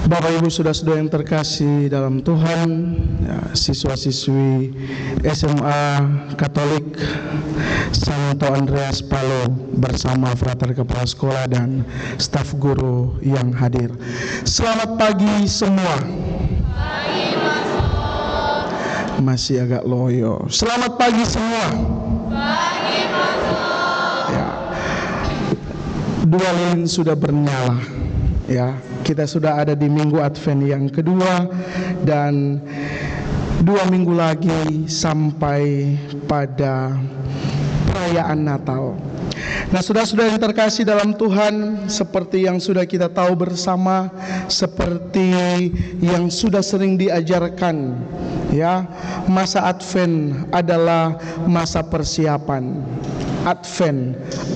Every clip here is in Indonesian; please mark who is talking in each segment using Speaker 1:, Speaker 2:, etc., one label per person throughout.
Speaker 1: Bapak Ibu saudara-saudara yang terkasih dalam Tuhan, ya, siswa-siswi SMA Katolik Santo Andreas Palo bersama frater kepala sekolah dan staf guru yang hadir. Selamat pagi semua.
Speaker 2: Pagi, Pastor.
Speaker 1: Masih agak loyo. Selamat pagi semua.
Speaker 2: Pagi, Pastor.
Speaker 1: Ya. Dua lilin sudah bernyala. Ya, kita sudah ada di Minggu Advent yang kedua dan 2 minggu lagi sampai pada perayaan Natal. Nah, saudara-saudara yang terkasih dalam Tuhan, seperti yang sudah kita tahu bersama, seperti yang sudah sering diajarkan, ya, masa Advent adalah masa persiapan.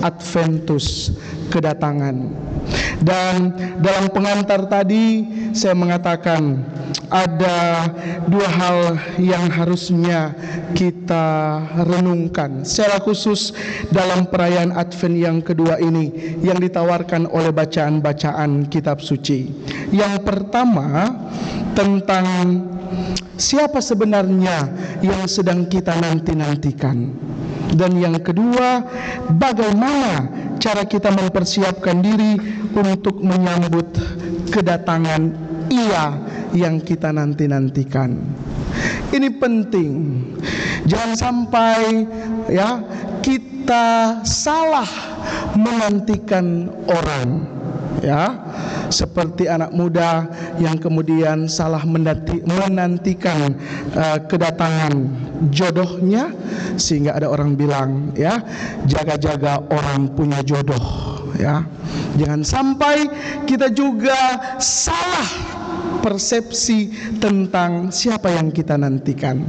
Speaker 1: Adventus, kedatangan. Dan dalam pengantar tadi saya mengatakan ada 2 hal yang harusnya kita renungkan secara khusus dalam perayaan Advent yang kedua ini yang ditawarkan oleh bacaan-bacaan kitab suci. Yang pertama tentang siapa sebenarnya yang sedang kita nanti-nantikan. Dan yang kedua, bagaimana cara kita mempersiapkan diri untuk menyambut kedatangan Ia yang kita nanti-nantikan. Ini penting. Jangan sampai ya kita salah menantikan orang. Ya, seperti anak muda yang kemudian salah menantikan kedatangan jodohnya, sehingga ada orang bilang, ya, jaga-jaga orang punya jodoh. Ya, jangan sampai kita juga salah persepsi tentang siapa yang kita nantikan.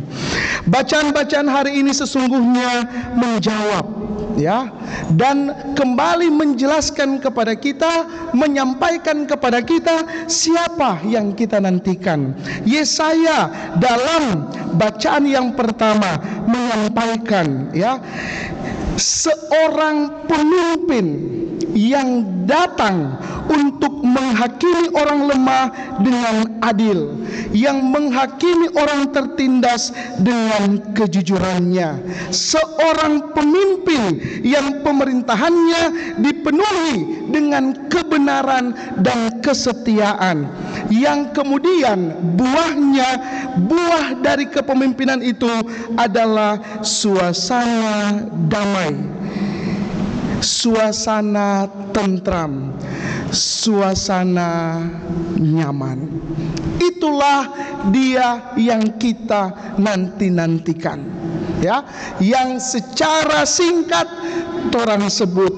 Speaker 1: Bacaan-bacaan hari ini sesungguhnya menjawab, ya, dan kembali menjelaskan kepada kita, menyampaikan kepada kita siapa yang kita nantikan. Yesaya dalam bacaan yang pertama menyampaikan, ya, seorang pemimpin yang datang untuk menghakimi orang lemah dengan adil, yang menghakimi orang tertindas dengan kejujurannya, seorang pemimpin yang pemerintahannya dipenuhi dengan kebenaran dan kesetiaan, yang kemudian buah dari kepemimpinan itu adalah suasana damai, suasana tentram, suasana nyaman. Itulah dia yang kita nanti-nantikan, ya, yang secara singkat orang sebut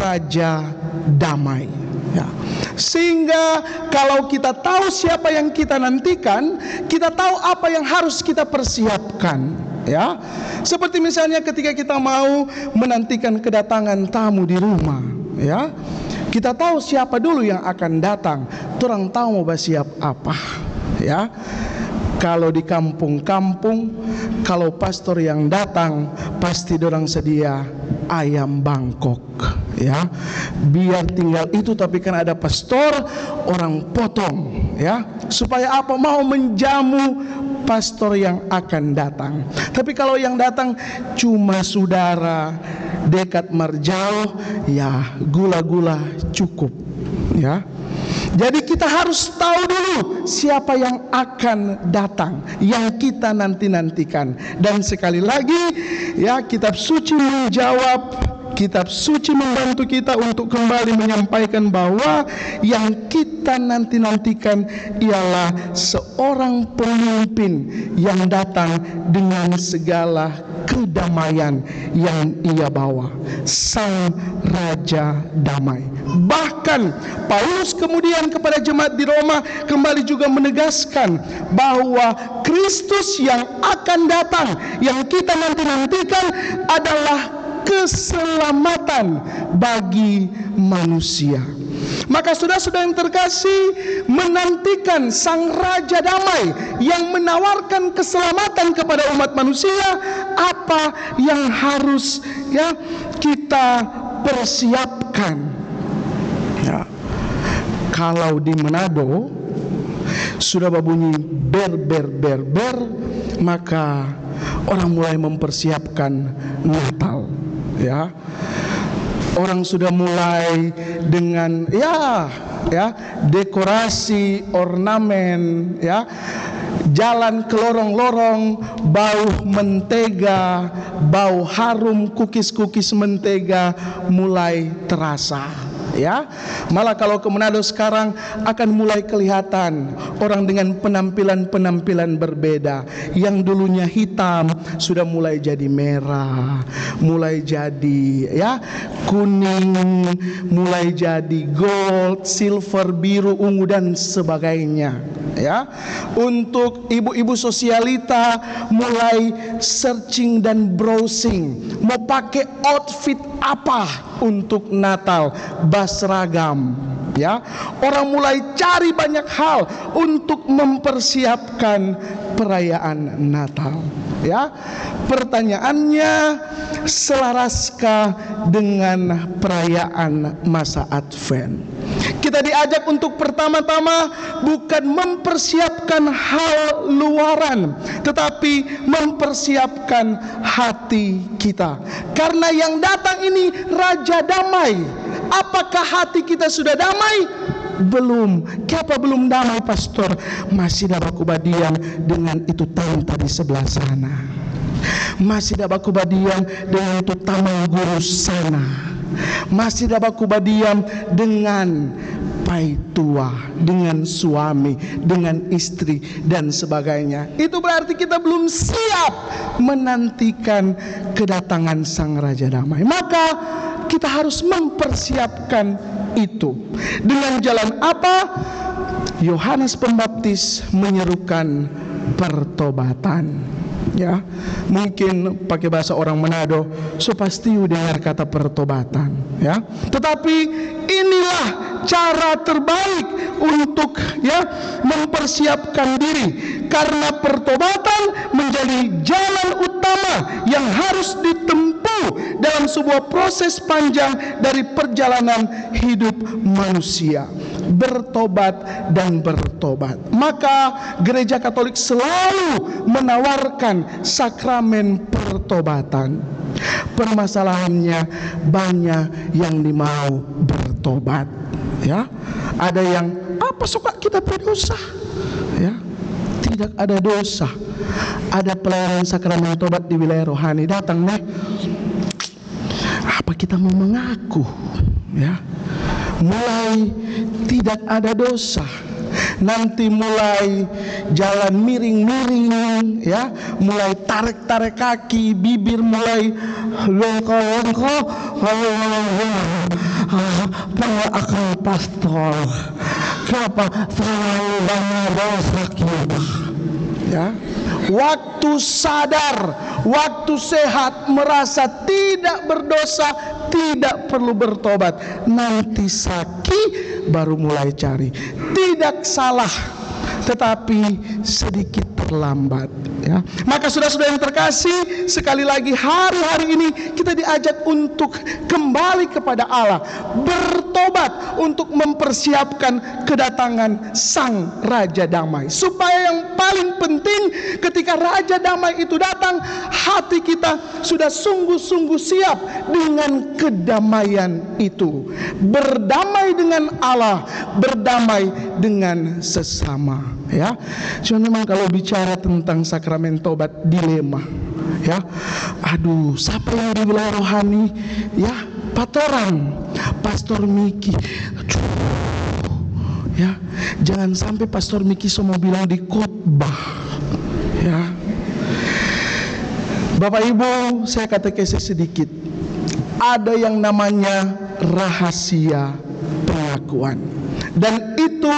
Speaker 1: Raja Damai, ya. Sehingga kalau kita tahu siapa yang kita nantikan, kita tahu apa yang harus kita persiapkan, ya. Seperti misalnya ketika kita mau menantikan kedatangan tamu di rumah, ya, kita tahu siapa dulu yang akan datang, orang tahu mau siap apa, ya. Kalau di kampung-kampung, kalau pastor yang datang, pasti dorang sedia ayam Bangkok, ya. Biar tinggal itu, tapi kan ada pastor, orang potong, ya. Supaya apa? Mau menjamu pastor yang akan datang. Tapi kalau yang datang cuma saudara dekat marjao, ya gula-gula cukup, ya. Jadi kita harus tahu dulu siapa yang akan datang, yang kita nanti-nantikan. Dan sekali lagi, ya, kitab suci menjawab, kitab suci membantu kita untuk kembali menyampaikan bahwa yang kita nanti-nantikan ialah seorang pemimpin yang datang dengan segala kedamaian yang ia bawa, Sang Raja Damai. Bahkan Paulus kemudian kepada jemaat di Roma kembali juga menegaskan bahwa Kristus yang akan datang, yang kita nanti-nantikan adalah keselamatan bagi manusia. Maka saudara-saudara yang terkasih, menantikan Sang Raja Damai yang menawarkan keselamatan kepada umat manusia, apa yang harus, ya, kita persiapkan, ya. Kalau di Manado, sudah berbunyi ber ber ber ber, maka orang mulai mempersiapkan Natal, ya. Orang sudah mulai dengan dekorasi, ornamen, ya. Jalan ke lorong-lorong, bau mentega, bau harum kukis-kukis mentega mulai terasa, ya. Malah kalau ke Manado sekarang akan mulai kelihatan orang dengan penampilan-penampilan berbeda. Yang dulunya hitam sudah mulai jadi merah, mulai jadi kuning, mulai jadi gold, silver, biru, ungu dan sebagainya, ya. Untuk ibu-ibu sosialita mulai searching dan browsing mau pakai outfit apa untuk Natal, seragam, ya. Orang mulai cari banyak hal untuk mempersiapkan perayaan Natal, ya. Pertanyaannya, selaraskah dengan perayaan masa Advent? Kita diajak untuk pertama-tama bukan mempersiapkan hal luaran, tetapi mempersiapkan hati kita. Karena yang datang ini Raja Damai. Apakah hati kita sudah damai? Belum. Kenapa belum damai, pastor? Masih dapat kubadian dengan itu tanta di sebelah sana. Masih dapat kubadian dengan itu tamang guru sana. Masih dapat kubadian dengan pai tua, dengan suami, dengan istri dan sebagainya. Itu berarti kita belum siap menantikan kedatangan Sang Raja Damai. Maka kita harus mempersiapkan itu. Dengan jalan apa? Yohanes Pembaptis menyerukan pertobatan. Ya, mungkin pakai bahasa orang Manado, so pasti dengar kata pertobatan, ya. Tetapi inilah cara terbaik untuk mempersiapkan diri, karena pertobatan menjadi jalan utama yang harus ditempuh dalam sebuah proses panjang dari perjalanan hidup manusia. Bertobat dan bertobat. Maka Gereja Katolik selalu menawarkan sakramen pertobatan. Permasalahannya banyak yang dimau bertobat, ya. Ada yang apa suka kita berdosa, ya. Tidak ada dosa. Ada pelayanan sakramen tobat di wilayah rohani, datang apa kita mau mengaku, ya. Mulai tidak ada dosa, nanti mulai jalan miring-miring, ya, mulai tarik-tarik kaki, bibir mulai lengko-lengko, akal pastor, kenapa terlalu banyak dosa kita, ya. Waktu sadar, waktu sehat, merasa tidak berdosa, tidak perlu bertobat. Nanti sakit baru mulai cari. Tidak salah, tetapi sedikit terlambat, ya. Maka saudara-saudara yang terkasih, sekali lagi hari-hari ini kita diajak untuk kembali kepada Allah, bertobat untuk mempersiapkan kedatangan Sang Raja Damai. Supaya yang paling penting ketika Raja Damai itu datang, hati kita sudah sungguh-sungguh siap dengan kedamaian itu. Berdamai dengan Allah, berdamai dengan sesama, ya. Cuma memang kalau bicara tentang sakramen tobat, dilema, ya. Aduh, siapa yang di wilayah rohani, ya, patoran, Pastor Miki. Ya, jangan sampai Pastor Miki semua bilang di khotbah, ya. Bapak Ibu, saya katekesis sedikit. Ada yang namanya rahasia pengakuan, dan itu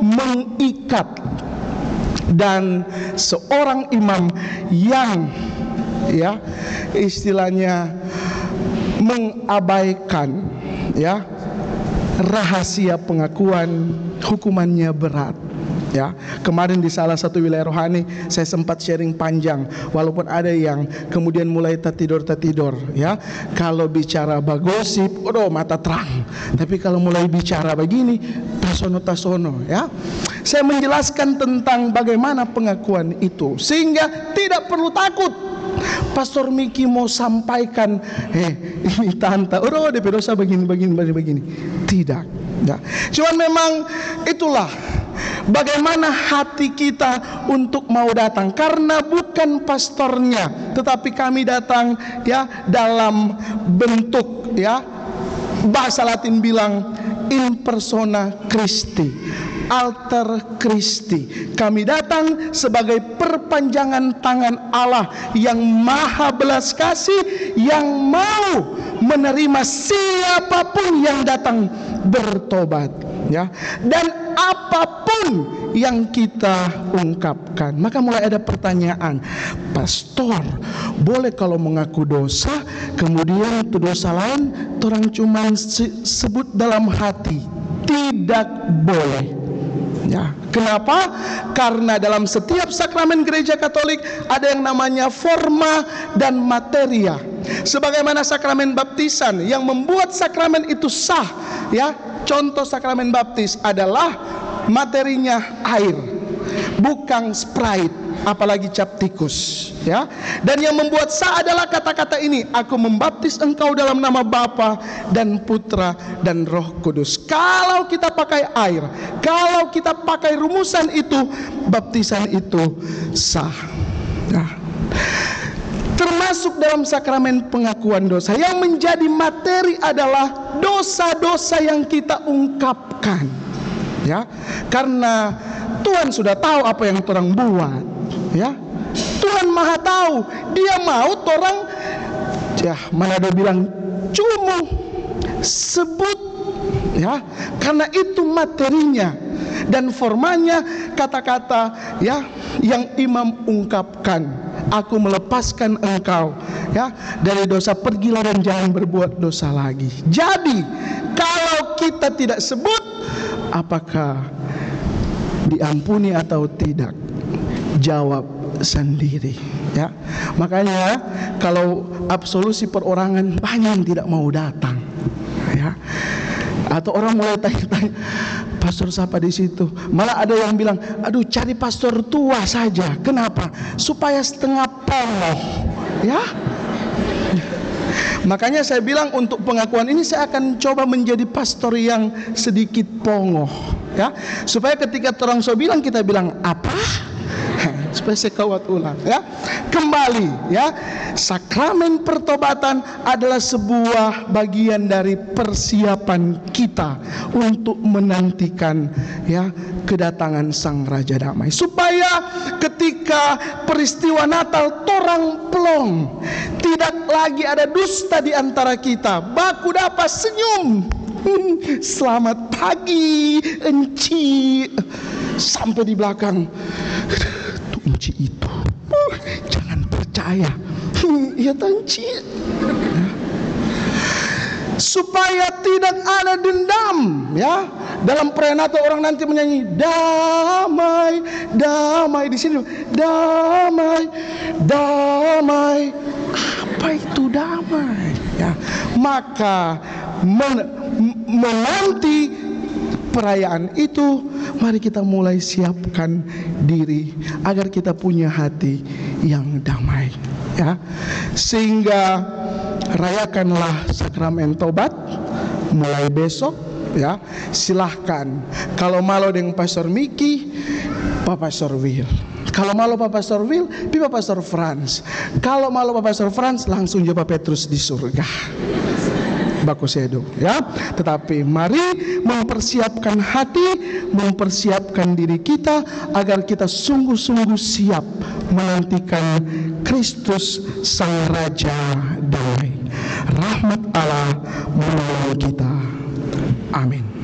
Speaker 1: mengikat. Dan seorang imam yang, ya, istilahnya mengabaikan, ya, rahasia pengakuan, hukumannya berat, ya. Kemarin di salah satu wilayah rohani saya sempat sharing panjang, walaupun ada yang kemudian mulai tertidur, ya. Kalau bicara bagosip, mata terang. Tapi kalau mulai bicara begini, tasono, ya. saya menjelaskan tentang bagaimana pengakuan itu, sehingga tidak perlu takut. Pastor Miki mau sampaikan, ini tante, DP dosa begini. Tidak. Cuman memang itulah bagaimana hati kita untuk mau datang, karena bukan pastornya, tetapi kami datang dalam bentuk bahasa Latin bilang in persona Christi, alter Christi. Kami datang sebagai perpanjangan tangan Allah yang maha belas kasih, yang mau menerima siapapun yang datang bertobat, dan apapun yang kita ungkapkan. Maka mulai ada pertanyaan, pastor, boleh kalau mengaku dosa, kemudian itu dosa lain orang cuma sebut dalam hati? Tidak boleh. Kenapa? Karena dalam setiap sakramen gereja Katolik ada yang namanya forma dan materia. Sebagaimana sakramen baptisan yang membuat sakramen itu sah, contoh sakramen baptis adalah materinya air, bukan Sprite, apalagi cap tikus, Dan yang membuat sah adalah kata-kata ini, aku membaptis engkau dalam nama Bapa dan Putra dan Roh Kudus. Kalau kita pakai air, kalau kita pakai rumusan itu, baptisan itu sah. Termasuk dalam sakramen pengakuan dosa, yang menjadi materi adalah dosa-dosa yang kita ungkapkan, karena Tuhan sudah tahu apa yang orang buat, Tuhan maha tahu. Dia mau orang, mana ada bilang cuma sebut, karena itu materinya dan formanya kata-kata yang imam ungkapkan. Aku melepaskan engkau dari dosa, pergilah dan jangan berbuat dosa lagi. Jadi kalau kita tidak sebut, apakah diampuni atau tidak? Jawab sendiri, Makanya kalau absolusi perorangan banyak yang tidak mau datang, Atau orang mulai tanya-tanya, pastor siapa di situ? Malah ada yang bilang, aduh cari pastor tua saja. Kenapa? Supaya setengah pongoh, Makanya saya bilang untuk pengakuan ini saya akan coba menjadi pastor yang sedikit pongoh, supaya ketika orang so bilang, kita bilang apa? Supaya saya kawat ulang, Kembali, sakramen pertobatan adalah sebuah bagian dari persiapan kita untuk menantikan kedatangan Sang Raja Damai, supaya ketika peristiwa Natal torang plong, tidak lagi ada dusta di antara kita. Baku dapat senyum, selamat pagi Enci, sampai di belakang, tuh Enci itu jangan percaya, ya Enci, supaya tidak ada dendam, Dalam perayaan Natal orang nanti menyanyi damai, damai, di sini damai, damai. Apa itu damai? Maka menanti perayaan itu, mari kita mulai siapkan diri agar kita punya hati yang damai, Sehingga rayakanlah sakramen tobat mulai besok, Silahkan. Kalau malu dengan Pastor Miki, Pak Pastor Will. Kalau malu Pak Pastor Will, Pak Pastor Frans. Kalau malu Pak Pastor Frans, langsung jumpa Petrus di surga. Bakusedo, Tetapi mari mempersiapkan hati, mempersiapkan diri kita agar kita sungguh-sungguh siap menantikan Kristus Sang Raja Damai. Rahmat Allah menolong kita. Amin.